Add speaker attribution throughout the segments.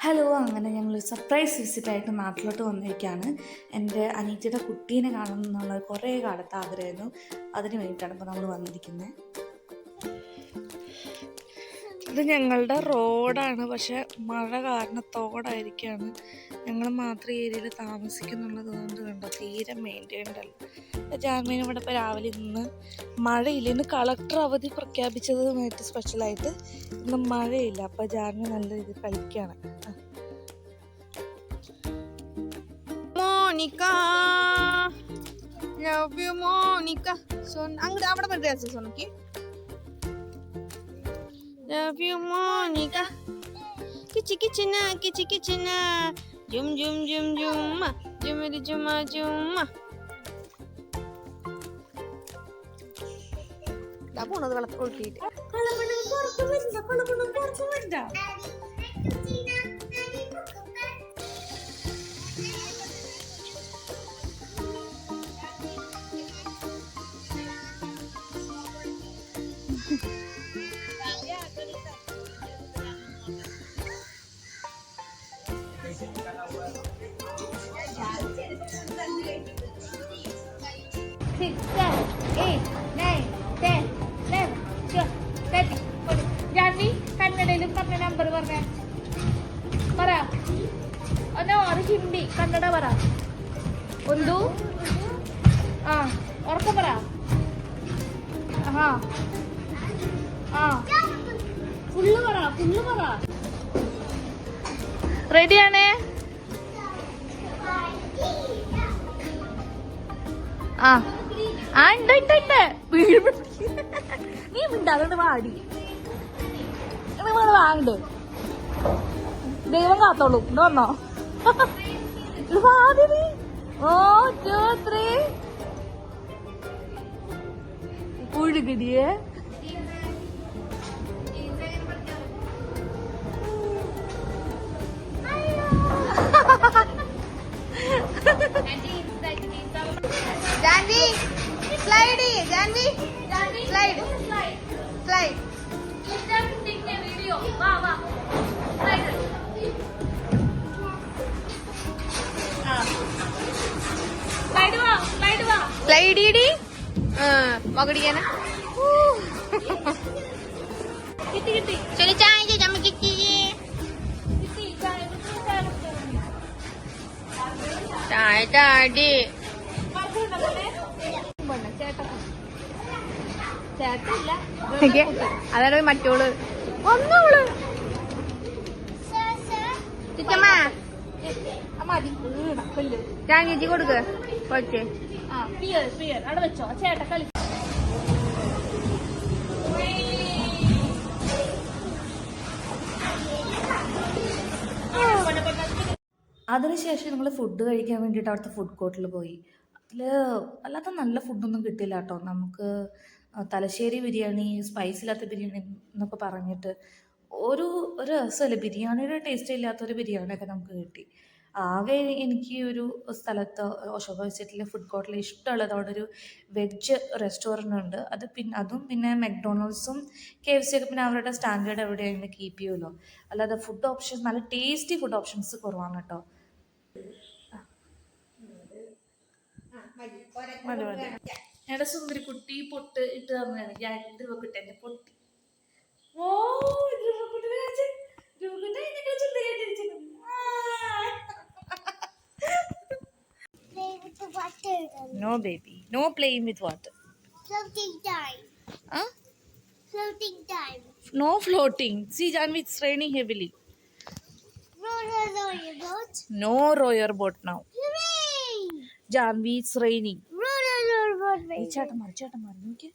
Speaker 1: Hello, അങ്ങനെ ഞങ്ങൾ surprise വിസിറ്റായിട്ട് നാട്ടിലോട്ട് വന്നിരിക്കുകയാണ്. എൻ്റെ അനിയത്തിയുടെ കുട്ടീനെ കാണണം എന്നുള്ള കുറേ കാലത്ത് ആഗ്രഹമായിരുന്നു. അതിന് വേണ്ടിയിട്ടാണ് ഇപ്പോൾ നമ്മൾ വന്നിരിക്കുന്നത്. ഇത് ഞങ്ങളുടെ റോഡാണ്, പക്ഷെ മഴ കാരണം തോടായിരിക്കുകയാണ്. ഞങ്ങൾ മാത്രം ഏരിയയിൽ താമസിക്കുന്നുള്ളത് കൊണ്ട് കണ്ടോ തീരെ മെയിൻറ്റൈൻഡ് അല്ല. ജാൻമീൻ ഇവിടെ ഇപ്പോൾ രാവിലെ ഇന്ന് മഴയില്ല. ഇന്ന് കളക്ടർ അവധി പ്രഖ്യാപിച്ചതുമായിട്ട് സ്പെഷ്യലായിട്ട് ഇന്ന് മഴയില്ല. അപ്പോൾ ജാൻമീൻ നല്ല രീതിയിൽ കളിക്കുകയാണ്.
Speaker 2: മോനിക്ക ലവ് യു മോനിക്ക അങ്ങോട്ട് അവിടെ പറ്റുക sonic love you Monica kichi kichina jum jum jum jumma jumri jumma jumma da പോണത് വെള്ളത്തിൽ ഒഴുക്കിയിട്ട്
Speaker 1: കന്നഡയിലും പറഞ്ഞ നമ്പർ പറഞ്ഞ പറ അത് ഹിന്ദി കന്നഡ പറ ഒന്ന് ആ ഉറക്കം പറ ഫുള്ള് പറ റെഡിയാണേ ഉണ്ട് നീ മിണ്ടാതെ വാടി വാങ്ങണ്ട് ദൈവം കാത്തോളൂ ഇത് വന്നോ വാതി 1 2 3 ഒഴുകടിയേ
Speaker 2: Janvi slide Janvi slide
Speaker 1: video va slide
Speaker 2: slide ഇടി മകടിയാന കിട്ടി ചലോ ചായ ജമ്മ കിട്ടി ചായ ചാടി അതാണ് മറ്റോള് ഒന്നോള് ഞാൻ ചേച്ചി കൊടുക്ക് കൊച്ചേ
Speaker 1: അവിടെ വെച്ചോ ചേട്ട കളി. അതിനുശേഷം ഞങ്ങൾ ഫുഡ് കഴിക്കാൻ വേണ്ടിയിട്ട് അവിടുത്തെ ഫുഡ് കോർട്ടിൽ പോയി. അതിൽ അല്ലാത്ത നല്ല ഫുഡൊന്നും കിട്ടില്ല കേട്ടോ. നമുക്ക് തലശ്ശേരി ബിരിയാണി, സ്പൈസ് ഇല്ലാത്ത ബിരിയാണി എന്നൊക്കെ പറഞ്ഞിട്ട് ഒരു രസമല്ല, ബിരിയാണിയുടെ ടേസ്റ്റ് ഇല്ലാത്തൊരു ബിരിയാണിയൊക്കെ നമുക്ക് കിട്ടി. ആകെ എനിക്ക് ഒരു സ്ഥലത്ത് അശോക വെച്ചിട്ടുള്ള ഫുഡ് കോർട്ടിൽ ഇഷ്ടമുള്ളത് അവിടെ ഒരു വെജ് റെസ്റ്റോറൻ്റ് ഉണ്ട്. അതും പിന്നെ മെക്ഡൊണാൾഡ്സും KFC ഒക്കെ പിന്നെ അവരുടെ സ്റ്റാൻഡേർഡ് എവിടെയാണ് കീപ്പ് ചെയ്യുമല്ലോ. അല്ലാതെ ഫുഡ് ഓപ്ഷൻസ് നല്ല ടേസ്റ്റി ഫുഡ് ഓപ്ഷൻസ് കുറവാണ് കേട്ടോ. എന്റെ സുന്ദരി കുട്ടി പൊട്ട് ഇട്ട് തന്നെയാണ്. ഞാൻ 2 രൂപ കിട്ടെ എന്റെ പൊട്ടി. ഓ 2 രൂപ കുട്ടി No baby, no playing with water.
Speaker 3: Floating time.
Speaker 1: Huh?
Speaker 3: Floating time.
Speaker 1: No floating. See Janvi, it's raining heavily.
Speaker 3: Roller boat.
Speaker 1: No roller boat now.
Speaker 3: Hooray!
Speaker 1: Janvi, it's raining.
Speaker 3: Roller boat.
Speaker 1: ചേട്ടൻ മാറി നോക്കി.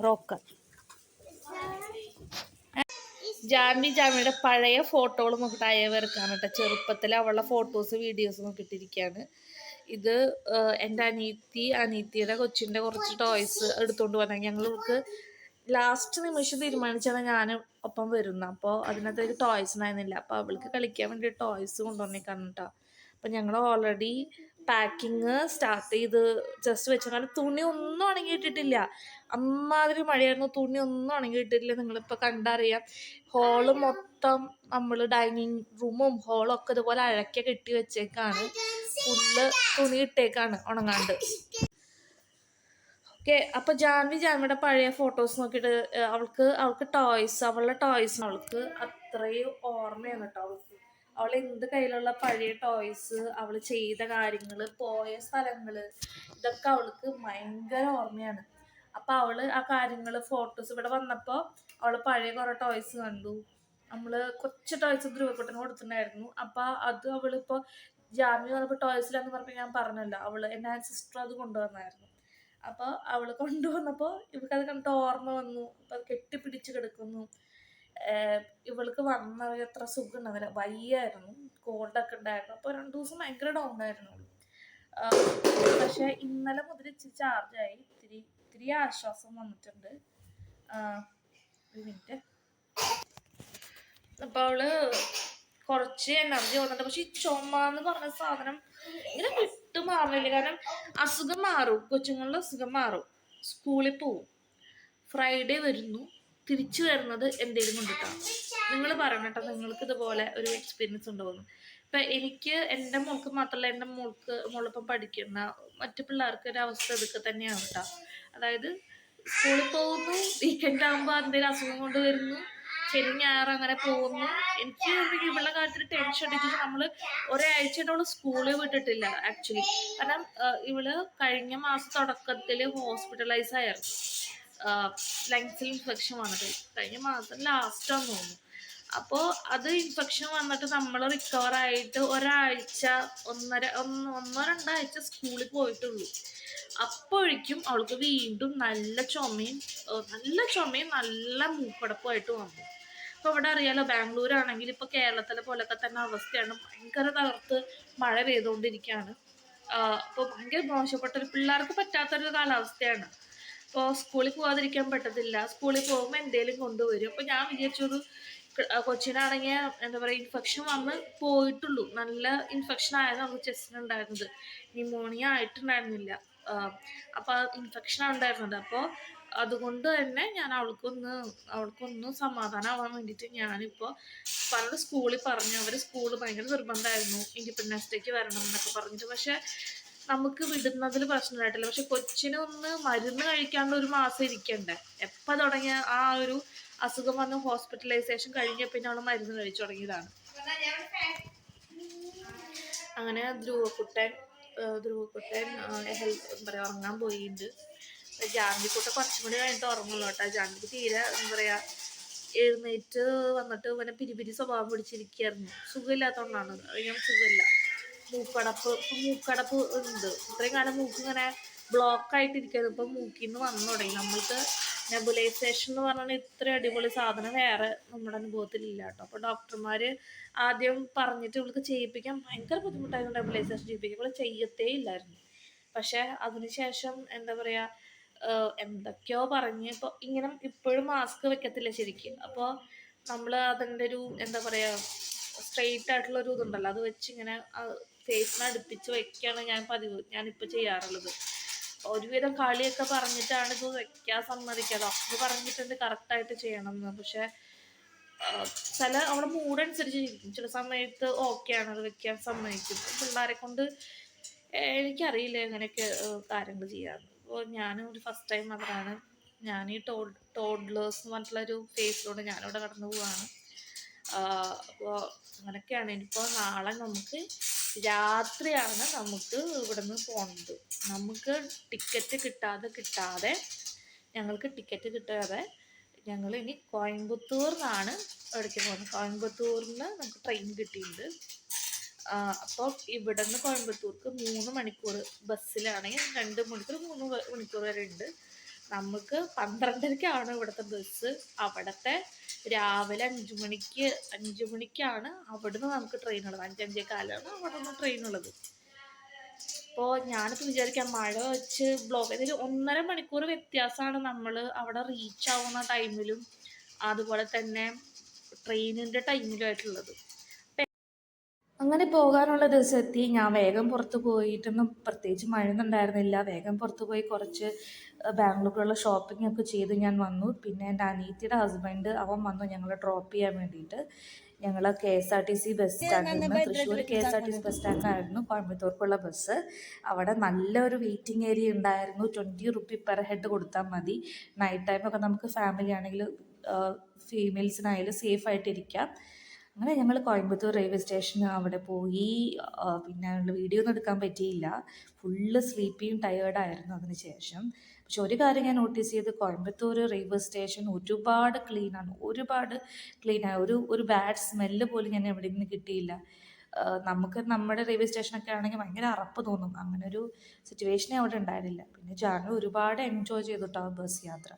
Speaker 1: റോക്കർ. ജാൻവിയുടെ പഴയ ഫോട്ടോകളും നോക്കിയിട്ട് അയവർക്കാണ് കേട്ടോ. ചെറുപ്പത്തിൽ അവളുടെ photos videos നോക്കിയിട്ടിരിക്കുകയാണ്. ഇത് എൻ്റെ അനീത്തിയുടെ കൊച്ചിൻ്റെ കുറച്ച് ടോയ്സ് എടുത്തുകൊണ്ട് വന്നാൽ ഞങ്ങൾക്ക് ലാസ്റ്റ് നിമിഷം തീരുമാനിച്ചാണ് ഞാൻ ഒപ്പം വരുന്നത്. അപ്പോൾ അതിനകത്തേക്ക് ടോയ്സ് ഉണ്ടായിരുന്നില്ല. അപ്പോൾ അവൾക്ക് കളിക്കാൻ വേണ്ടി ടോയ്സ് കൊണ്ടുവന്നേക്കാണ് കേട്ടോ. അപ്പം ഞങ്ങൾ ഓൾറെഡി പാക്കിങ് സ്റ്റാർട്ട് ചെയ്ത് ജസ്റ്റ് വെച്ചു. കാരണം തുണി ഒന്നും ഉണങ്ങിയിട്ടിട്ടില്ല. അമ്മാതിരി മഴയായിരുന്നു. തുണി ഒന്നും ഉണങ്ങിയിട്ടില്ല. നിങ്ങളിപ്പോൾ കണ്ടറിയാം. ഹോള് മൊത്തം നമ്മൾ ഡൈനിങ് റൂമും ഹോളും ഒക്കെ ഇതുപോലെ അഴയ്ക്ക കെട്ടി വെച്ചേക്കാണ്. ഫുള്ള് തുണി ഇട്ടേക്കാണ് ഉണങ്ങാണ്ട്. ഓക്കെ, അപ്പോൾ ജാൻവിയുടെ പഴയ ഫോട്ടോസ് നോക്കിയിട്ട് അവൾക്ക് ടോയ്സ്, അവളുടെ ടോയ്സ് അവൾക്ക് അത്രയും ഓർമ്മയാണ് കേട്ടോ. അവൾ എന്ത് കയ്യിലുള്ള പഴയ ടോയ്സ്, അവൾ ചെയ്ത കാര്യങ്ങൾ, പോയ സ്ഥലങ്ങൾ, ഇതൊക്കെ അവൾക്ക് ഭയങ്കര ഓർമ്മയാണ്. അപ്പം അവൾ ആ കാര്യങ്ങൾ ഫോട്ടോസ് ഇവിടെ വന്നപ്പോൾ അവൾ പഴയ കുറേ ടോയ്സ് കണ്ടു. നമ്മൾ കുറച്ച് ടോയ്സ് ധ്രുവക്കുട്ടന് കൊടുത്തിട്ടുണ്ടായിരുന്നു. അപ്പം അത് അവളിപ്പോൾ ജാൻവി വന്നപ്പോൾ ടോയ്സിലാന്ന് പറഞ്ഞപ്പോൾ ഞാൻ പറഞ്ഞല്ലോ, എൻ്റെ സിസ്റ്റർ അത് കൊണ്ടുവന്നായിരുന്നു. അപ്പോൾ അവൾ കൊണ്ടുവന്നപ്പോൾ ഇവൾക്കത് കണ്ടിട്ട് ഓർമ്മ വന്നു. അപ്പം അത് കെട്ടിപ്പിടിച്ച് കിടക്കുന്നു. ഇവൾക്ക് വന്നവർ എത്ര സുഖം ഉണ്ടാവില്ല, വയ്യായിരുന്നു, കോൾഡൊക്കെ ഉണ്ടായിരുന്നു. അപ്പോൾ 2 ദിവസം ഭയങ്കര ഡൗൺ ആയിരുന്നു അവൾ. പക്ഷേ ഇന്നലെ മുതൽ ഇച്ചിരി ചാർജായി, ഇത്തിരി ആശ്വാസം വന്നിട്ടുണ്ട്. ഒരു മിനിറ്റ്. അപ്പോൾ അവള് കുറച്ച് എനർജി വന്നിട്ടുണ്ട്. പക്ഷെ ഈ ചുമ എന്ന് പറഞ്ഞ സാധനം ഇങ്ങനെ വിട്ടു മാറില്ല. കാരണം അസുഖം മാറും, കൊച്ചുങ്ങളുടെ അസുഖം മാറും. സ്കൂളിൽ പോവും, ഫ്രൈഡേ വരുന്നു, തിരിച്ചു വരുന്നത് എന്തെങ്കിലും കൊണ്ടിട്ടാണ്. നിങ്ങൾ പറയണം കേട്ടോ, നിങ്ങൾക്ക് ഇതുപോലെ ഒരു എക്സ്പീരിയൻസ് ഉണ്ടാവുന്നു. ഇപ്പം എനിക്ക് എൻ്റെ മോൾക്ക് മാത്രമല്ല, എൻ്റെ മോളിപ്പം പഠിക്കുന്ന മറ്റു പിള്ളേർക്ക് ഒരു അവസ്ഥ ഇതൊക്കെ തന്നെയാണ് കേട്ടോ. അതായത് സ്കൂളിൽ പോകുന്നു, വീക്കെൻഡ് ആകുമ്പോൾ എന്തെങ്കിലും അസുഖം കൊണ്ട് വരുന്നു, ശരി ഞായർ അങ്ങനെ പോകുന്നു. എനിക്ക് ഇവളുടെ കാര്യത്തിൽ ടെൻഷൻ അടിച്ചിട്ട് നമ്മൾ ഒരാഴ്ചയായിട്ട് അവള് സ്കൂളിൽ വിട്ടിട്ടില്ല ആക്ച്വലി. കാരണം ഇവള് കഴിഞ്ഞ മാസം തുടക്കത്തിൽ ഹോസ്പിറ്റലൈസ് ആയിരുന്നു. ലങ്സിൽ ഇൻഫെക്ഷൻ വന്നിട്ട് കഴിഞ്ഞ മാസം ലാസ്റ്റാന്ന് തോന്നുന്നു. അപ്പോൾ അത് ഇൻഫെക്ഷൻ വന്നിട്ട് നമ്മൾ റിക്കവർ ആയിട്ട് ഒരാഴ്ച, ഒന്നോ രണ്ടാഴ്ച സ്കൂളിൽ പോയിട്ടുള്ളൂ. അപ്പോഴേക്കും അവൾക്ക് വീണ്ടും നല്ല ചുമയും നല്ല മൂക്കടപ്പുമായിട്ട് വന്നു. ഇപ്പോൾ ഇവിടെ അറിയാലോ, ബാംഗ്ലൂരാണെങ്കിൽ ഇപ്പോൾ കേരളത്തിലെ പോലൊക്കെ തന്നെ അവസ്ഥയാണ്. ഭയങ്കര തകർത്ത് മഴ പെയ്തുകൊണ്ടിരിക്കുകയാണ്. അപ്പോൾ ഭയങ്കര മോശപ്പെട്ടൊരു, പിള്ളേർക്ക് പറ്റാത്തൊരു കാലാവസ്ഥയാണ്. അപ്പോൾ സ്കൂളിൽ പോകാതിരിക്കാൻ പറ്റത്തില്ല. സ്കൂളിൽ പോകുമ്പോൾ എന്തേലും കൊണ്ടുവരും. അപ്പോൾ ഞാൻ വിചാരിച്ചൊരു കൊച്ചിനാണെങ്കിൽ എന്താ പറയുക, ഇൻഫെക്ഷൻ വന്ന് പോയിട്ടുള്ളൂ. നല്ല ഇൻഫെക്ഷൻ ആയിരുന്നു അവർക്ക് ചെസ്റ്റിനുണ്ടായിരുന്നത്, ന്യൂമോണിയ ആയിട്ടുണ്ടായിരുന്നില്ല. അപ്പോൾ ഇൻഫെക്ഷൻ ഉണ്ടായിരുന്നത്. അപ്പോൾ അതുകൊണ്ട് തന്നെ ഞാൻ അവൾക്കൊന്ന് സമാധാനമാവാൻ വേണ്ടിയിട്ട് ഞാനിപ്പോൾ പലരുടെ സ്കൂളിൽ പറഞ്ഞു. അവർ സ്കൂൾ ഭയങ്കര നിർബന്ധമായിരുന്നു, ഇൻഡിപെൻഡൻസ് ഡേക്ക് വരണം എന്നൊക്കെ പറഞ്ഞിട്ട്. പക്ഷെ നമുക്ക് വിടുന്നതിൽ പ്രശ്നമായിട്ടില്ല. പക്ഷെ കൊച്ചിനൊന്ന് മരുന്ന് കഴിക്കാണ്ട് ഒരു മാസം ഇരിക്കണ്ടേ. എപ്പോൾ തുടങ്ങിയ ആ ഒരു അസുഖം വന്ന് ഹോസ്പിറ്റലൈസേഷൻ കഴിഞ്ഞ പിന്നെ അവൾ മരുന്ന് കഴിച്ചു തുടങ്ങിയതാണ്. അങ്ങനെ ധ്രുവക്കുട്ടൻ ഹെൽത്ത് എന്താ പറയുക ഉറങ്ങാൻ പോയിട്ടുണ്ട്. ജാൻവിക്കുട്ടൻ കുറച്ചും കൂടി കഴിഞ്ഞിട്ട് ഉറങ്ങുള്ളൂ കേട്ടോ. ജാൻവിക്ക് തീരെ എന്താ പറയുക എഴുന്നേറ്റ് വന്നിട്ട് ഇവനെ പിരിപിരി സ്വഭാവം പിടിച്ചിരിക്കുകയായിരുന്നു. സുഖമില്ലാത്തതുകൊണ്ടാണ്, ഞാൻ സുഖമില്ല. മൂക്കടപ്പ് ഉണ്ട്. ഇത്രയും കാലം മൂക്ക് ഇങ്ങനെ ബ്ലോക്കായിട്ടിരിക്കുന്നത് ഇപ്പം മൂക്കിൽ നിന്ന് വന്നു തുടങ്ങി. നമ്മൾക്ക് നെബുലൈസേഷൻ എന്ന് പറഞ്ഞാൽ ഇത്ര അടിപൊളി സാധനം വേറെ നമ്മുടെ അനുഭവത്തിലില്ല കേട്ടോ. അപ്പോൾ ഡോക്ടർമാർ ആദ്യം പറഞ്ഞിട്ട് ഇവൾക്ക് ചെയ്യിപ്പിക്കാൻ ഭയങ്കര ബുദ്ധിമുട്ടായിരുന്നു. നെബുലൈസേഷൻ ചെയ്യിപ്പിക്കാൻ ഇവൾ ചെയ്യത്തേ ഇല്ലായിരുന്നു. പക്ഷേ അതിനുശേഷം എന്താ പറയുക, എന്തൊക്കെയോ പറഞ്ഞ് ഇപ്പോൾ ഇങ്ങനെ ഇപ്പോഴും മാസ്ക് വെക്കത്തില്ല ശരിക്കും. അപ്പോൾ നമ്മൾ അതിൻ്റെ ഒരു എന്താ പറയുക, സ്ട്രെയിറ്റ് ആയിട്ടുള്ളൊരു ഇതുണ്ടല്ലോ, അത് വെച്ച് ഇങ്ങനെ ഫേസിനെ അടുപ്പിച്ച് വയ്ക്കുകയാണ് ഞാനിപ്പോൾ ചെയ്യാറുള്ളത്. ഒരുവിധം കളിയൊക്കെ പറഞ്ഞിട്ടാണ് ഇത് വെക്കാൻ സമ്മതിക്കുക. ഡോക്ടർ പറഞ്ഞിട്ടുണ്ട് കറക്റ്റായിട്ട് ചെയ്യണം എന്ന്. പക്ഷെ അവിടെ മൂഡ് അനുസരിച്ചിരിക്കും. ചില സമയത്ത് ഓക്കെയാണ്, അത് വെക്കാൻ സമ്മതിക്കും. പിള്ളേരെ കൊണ്ട് എനിക്കറിയില്ല എങ്ങനെയൊക്കെ കാര്യങ്ങൾ ചെയ്യാറുണ്ട്. അപ്പോൾ ഞാനൊരു ഫസ്റ്റ് ടൈം അതാണ്. ഞാൻ ഈ ടോഡ്ലേഴ്സ് എന്ന് പറഞ്ഞിട്ടുള്ളൊരു ഫേസിലൂടെ ഞാനിവിടെ കടന്നു പോവാണ്. അപ്പോൾ അങ്ങനെയൊക്കെയാണ്. ഇനിയിപ്പോൾ നാളെ നമുക്ക് രാത്രിയാണ് നമുക്ക് ഇവിടെ നിന്ന് പോകുന്നത്. ഞങ്ങൾക്ക് ടിക്കറ്റ് കിട്ടാതെ ഞങ്ങൾ ഇനി കോയമ്പത്തൂരിനാണ് എവിടേക്ക് പോകുന്നത്. കോയമ്പത്തൂരിൽ നിന്ന് നമുക്ക് ട്രെയിൻ കിട്ടിയിട്ടുണ്ട്. അപ്പോൾ ഇവിടെ നിന്ന് കോയമ്പത്തൂർക്ക് 3 മണിക്കൂർ, ബസ്സിലാണെങ്കിൽ 2 മണിക്കൂർ 3 മണിക്കൂർ വരെ ഉണ്ട്. നമുക്ക് 12:30-ക്കാണ് ഇവിടുത്തെ ബസ്. അവിടുത്തെ രാവിലെ 5 മണിക്കാണ് അവിടുന്ന് നമുക്ക് ട്രെയിനുള്ളത്. 5:45 അവിടെ നിന്ന് ട്രെയിനുള്ളത്. അപ്പോൾ ഞാനിപ്പോൾ വിചാരിക്കാം മഴ വെച്ച് ബ്ലോക്ക് ഇതിൽ 1.5 മണിക്കൂർ വ്യത്യാസമാണ് നമ്മൾ അവിടെ റീച്ച് ആവുന്ന ടൈമിലും അതുപോലെ തന്നെ ട്രെയിനിൻ്റെ ടൈമിലും ആയിട്ടുള്ളത്. അങ്ങനെ പോകാനുള്ള ദിവസം എത്തി. ഞാൻ വേഗം പുറത്ത് പോയിട്ടൊന്നും പ്രത്യേകിച്ച് മഴയൊന്നും ഉണ്ടായിരുന്നില്ല. വേഗം പുറത്ത് പോയി കുറച്ച് ബാംഗ്ലൂരിലുള്ള ഷോപ്പിംഗ് ഒക്കെ ചെയ്ത് ഞാൻ വന്നു. പിന്നെ എൻ്റെ അനിയത്തിയുടെ ഹസ്ബൻഡ് അവൻ വന്നു ഞങ്ങളെ ഡ്രോപ്പ് ചെയ്യാൻ വേണ്ടിയിട്ട്. ഞങ്ങൾ KSRTC ബസ് സ്റ്റാൻഡിൽ നിന്ന് തൃശ്ശൂർ KSRTC ബസ് സ്റ്റാൻഡിലായിരുന്നു കോയമ്പത്തൂർക്കുള്ള ബസ്. അവിടെ നല്ലൊരു വെയിറ്റിംഗ് ഏരിയ ഉണ്ടായിരുന്നു. 20 റുപ്പി പെർ ഹെഡ് കൊടുത്താൽ മതി. നൈറ്റ് ടൈമൊക്കെ നമുക്ക് ഫാമിലി ആണെങ്കിൽ ഫീമെയിൽസിനായാലും സേഫായിട്ടിരിക്കാം. അങ്ങനെ ഞങ്ങൾ കോയമ്പത്തൂർ റെയിൽവേ സ്റ്റേഷന് അവിടെ പോയി. പിന്നെ വീഡിയോ ഒന്നും എടുക്കാൻ പറ്റിയില്ല. ഫുള്ള് സ്ലീപ്പിയും ടയേർഡായിരുന്നു അതിന് ശേഷം. പക്ഷെ ഒരു കാര്യം ഞാൻ നോട്ടീസ് ചെയ്ത്, കോയമ്പത്തൂർ റെയിൽവേ സ്റ്റേഷൻ ഒരുപാട് ക്ലീനാണ്. ഒരു ബാഡ് സ്മെല്ല് പോലും ഞാൻ എവിടെ നിന്ന് കിട്ടിയില്ല. നമുക്ക് നമ്മുടെ റെയിൽവേ സ്റ്റേഷനൊക്കെ ആണെങ്കിൽ ഭയങ്കര അറപ്പ് തോന്നും. അങ്ങനെ ഒരു സിറ്റുവേഷനേ അവിടെ ഉണ്ടായിരുന്നില്ല. പിന്നെ ജാനു ഒരുപാട് എൻജോയ് ചെയ്തിട്ടാണ് ബസ് യാത്ര.